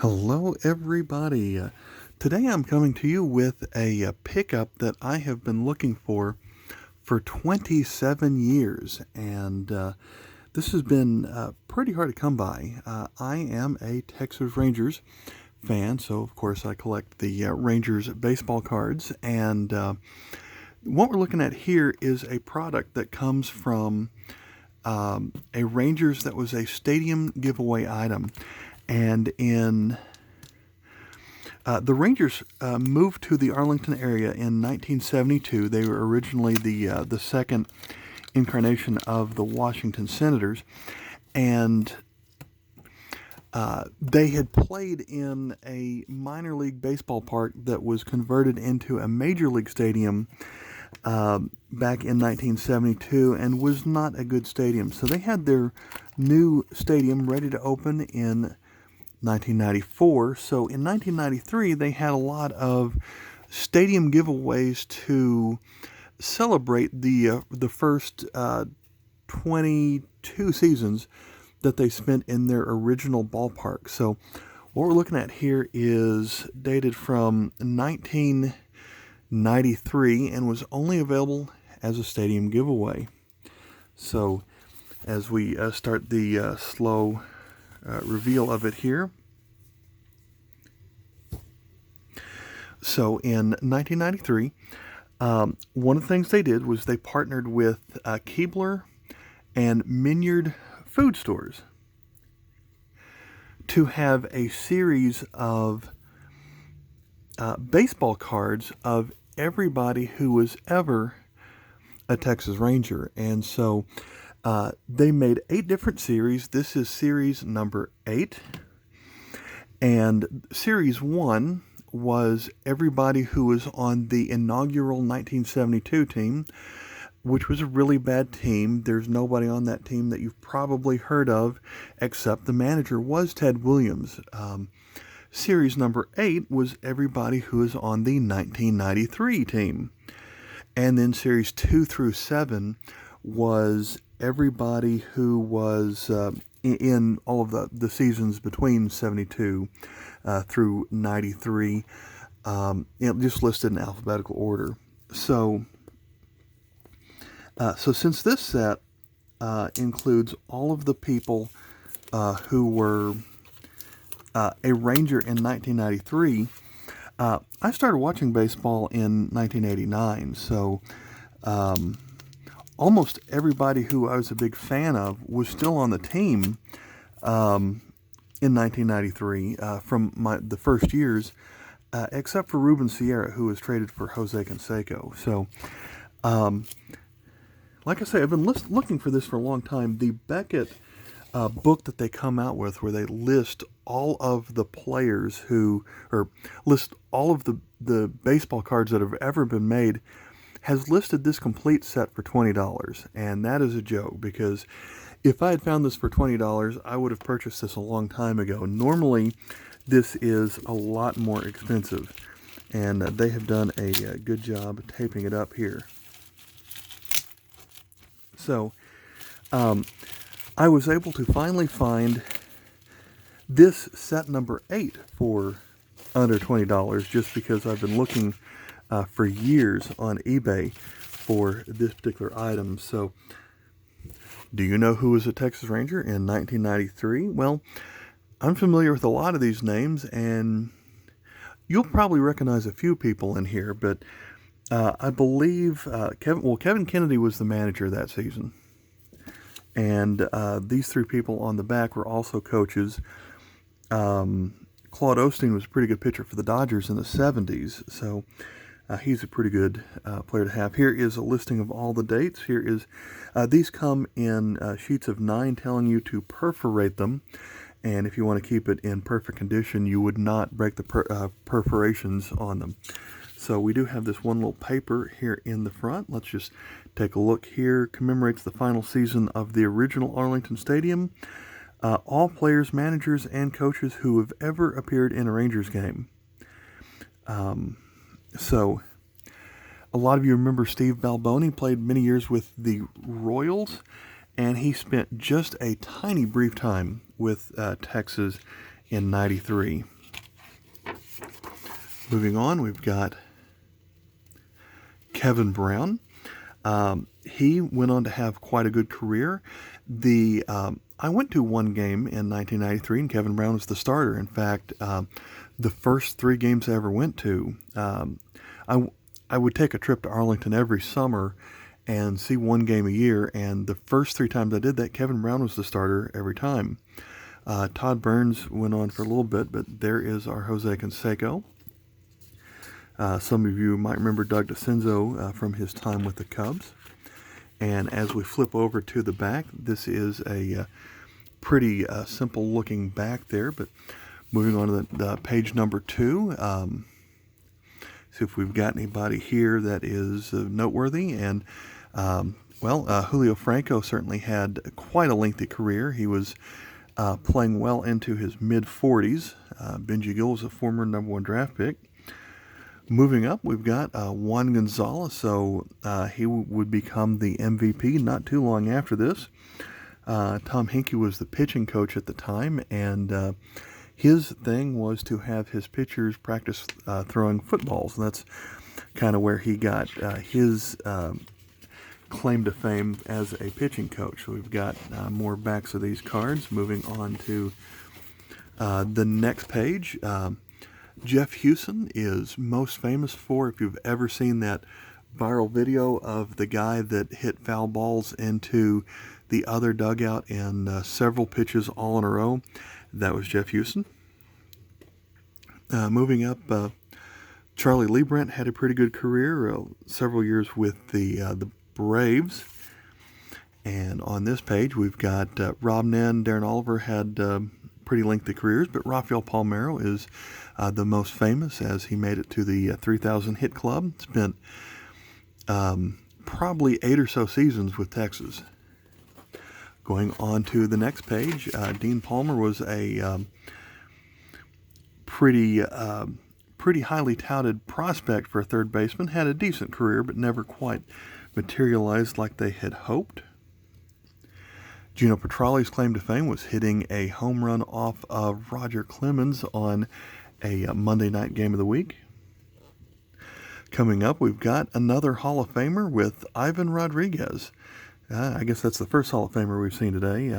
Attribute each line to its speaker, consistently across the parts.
Speaker 1: Hello, everybody. Today I'm coming to you with a pickup that I have been looking for 27 years, and this has been pretty hard to come by. I am a Texas Rangers fan, so of course I collect the Rangers baseball cards, and what we're looking at here is a product that comes from a Rangers that was a stadium giveaway item. And in the Rangers moved to the Arlington area in 1972. They were originally the second incarnation of the Washington Senators, and they had played in a minor league baseball park that was converted into a major league stadium back in 1972, and was not a good stadium. So they had their new stadium ready to open in 1994. So in 1993, they had a lot of stadium giveaways to celebrate the first 22 seasons that they spent in their original ballpark. So what we're looking at here is dated from 1993 and was only available as a stadium giveaway. So as we start the slow reveal of it here. So in 1993, one of the things they did was they partnered with Keebler and Minards food stores to have a series of baseball cards of everybody who was ever a Texas Ranger. And so they made 8 different series. This is series number 8. And series 1 was everybody who was on the inaugural 1972 team, which was a really bad team. There's nobody on that team that you've probably heard of, except the manager was Ted Williams. Series number 8 was everybody who was on the 1993 team. And then series 2 through 7 was everybody who was in all of the seasons between 72 through 93, just listed in alphabetical order. So since this set includes all of the people who were a Ranger in 1993, I started watching baseball in 1989, so almost everybody who I was a big fan of was still on the team in 1993 from the first years, except for Ruben Sierra, who was traded for Jose Canseco. So, like I say, I've been looking for this for a long time. The Beckett book that they come out with, where they list all of the players or list all of the baseball cards that have ever been made, has listed this complete set for $20, and that is a joke, because if I had found this for $20, I would have purchased this a long time ago. Normally, this is a lot more expensive, and they have done a good job taping it up here. So, I was able to finally find this set number 8 for under $20, just because I've been looking for years on eBay for this particular item. So, do you know who was a Texas Ranger in 1993? Well, I'm familiar with a lot of these names, and you'll probably recognize a few people in here, but I believe Kevin Kennedy was the manager that season. And these 3 people on the back were also coaches. Claude Osteen was a pretty good pitcher for the Dodgers in the 70s, so he's a pretty good player to have. Here is a listing of all the dates. Here is, these come in sheets of 9 telling you to perforate them. And if you want to keep it in perfect condition, you would not break the perforations on them. So we do have this one little paper here in the front. Let's just take a look here. Commemorates the final season of the original Arlington Stadium. All players, managers, and coaches who have ever appeared in a Rangers game. So, a lot of you remember Steve Balboni played many years with the Royals, and he spent just a tiny brief time with Texas in '93. Moving on, we've got Kevin Brown. He went on to have quite a good career. I went to one game in 1993, and Kevin Brown was the starter. In fact, the first 3 games I ever went to, I would take a trip to Arlington every summer and see one game a year, and the first 3 times I did that, Kevin Brown was the starter every time. Todd Burns went on for a little bit, but there is our Jose Canseco. Some of you might remember Doug DeCenzo from his time with the Cubs. And as we flip over to the back, this is a pretty simple looking back there, but moving on to the page number 2, see if we've got anybody here that is noteworthy. And Julio Franco certainly had quite a lengthy career. He was playing well into his mid-40s. Benji Gill was a former #1 draft pick. Moving up, we've got Juan Gonzalez, so he would become the MVP not too long after this. Tom Hinkie was the pitching coach at the time, and his thing was to have his pitchers practice throwing footballs, and that's kind of where he got his claim to fame as a pitching coach. So we've got more backs of these cards. Moving on to the next page. Jeff Huson is most famous for, if you've ever seen that viral video of the guy that hit foul balls into the other dugout in several pitches all in a row, that was Jeff Huson. Moving up, Charlie Leibrandt had a pretty good career, several years with the Braves. And on this page, we've got Rob Nen, Darren Oliver had pretty lengthy careers, but Rafael Palmeiro is the most famous, as he made it to the 3,000 hit club. Spent probably 8 or so seasons with Texas. Going on to the next page, Dean Palmer was a pretty highly touted prospect for a third baseman. Had a decent career, but never quite materialized like they had hoped. Gino Petralli's claim to fame was hitting a home run off of Roger Clemens on a Monday night game of the week. Coming up, we've got another Hall of Famer with Ivan Rodriguez. I guess that's the first Hall of Famer we've seen today.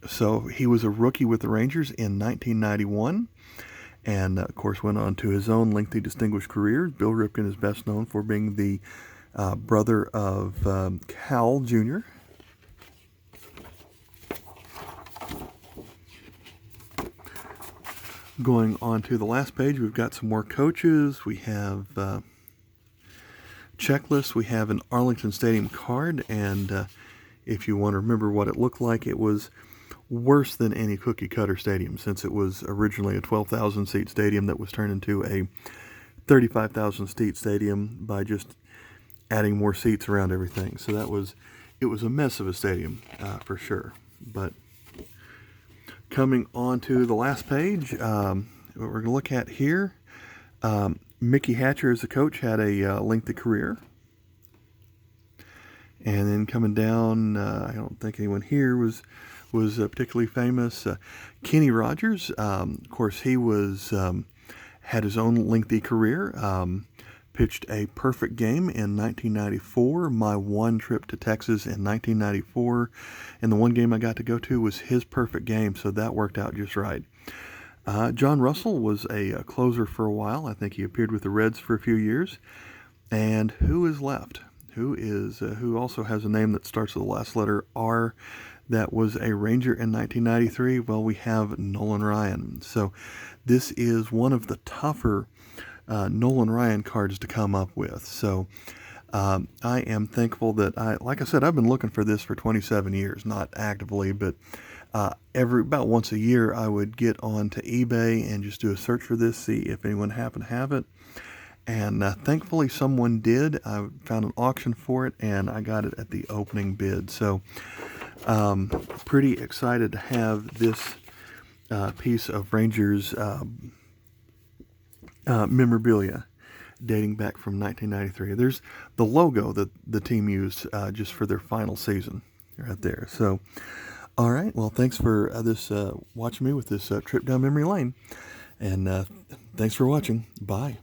Speaker 1: So he was a rookie with the Rangers in 1991, and of course went on to his own lengthy distinguished career. Bill Ripken is best known for being the brother of Cal Jr. Going on to the last page, we've got some more coaches. We have checklists. We have an Arlington Stadium card, and if you want to remember what it looked like, it was worse than any cookie cutter stadium, since it was originally a 12,000 seat stadium that was turned into a 35,000 seat stadium by just adding more seats around everything. So it was a mess of a stadium for sure. But coming on to the last page, what we're going to look at here, Mickey Hatcher as a coach had a lengthy career. And then coming down, I don't think anyone here was particularly famous. Kenny Rogers, of course, he had his own lengthy career. Pitched a perfect game in 1994, my one trip to Texas in 1994, and the one game I got to go to was his perfect game, so that worked out just right. John Russell was a closer for a while. I think he appeared with the Reds for a few years. And who is left? Who also has a name that starts with the last letter R, that was a Ranger in 1993? Well, we have Nolan Ryan. So this is one of the tougher Nolan Ryan cards to come up with. So I am thankful that like I said, I've been looking for this for 27 years, not actively, but about once a year I would get on to eBay and just do a search for this, see if anyone happened to have it. And thankfully someone did. I found an auction for it, and I got it at the opening bid. So pretty excited to have this piece of Rangers memorabilia dating back from 1993. There's the logo that the team used just for their final season right there. So, all right. Well, thanks for watching me with this trip down memory lane. And thanks for watching. Bye.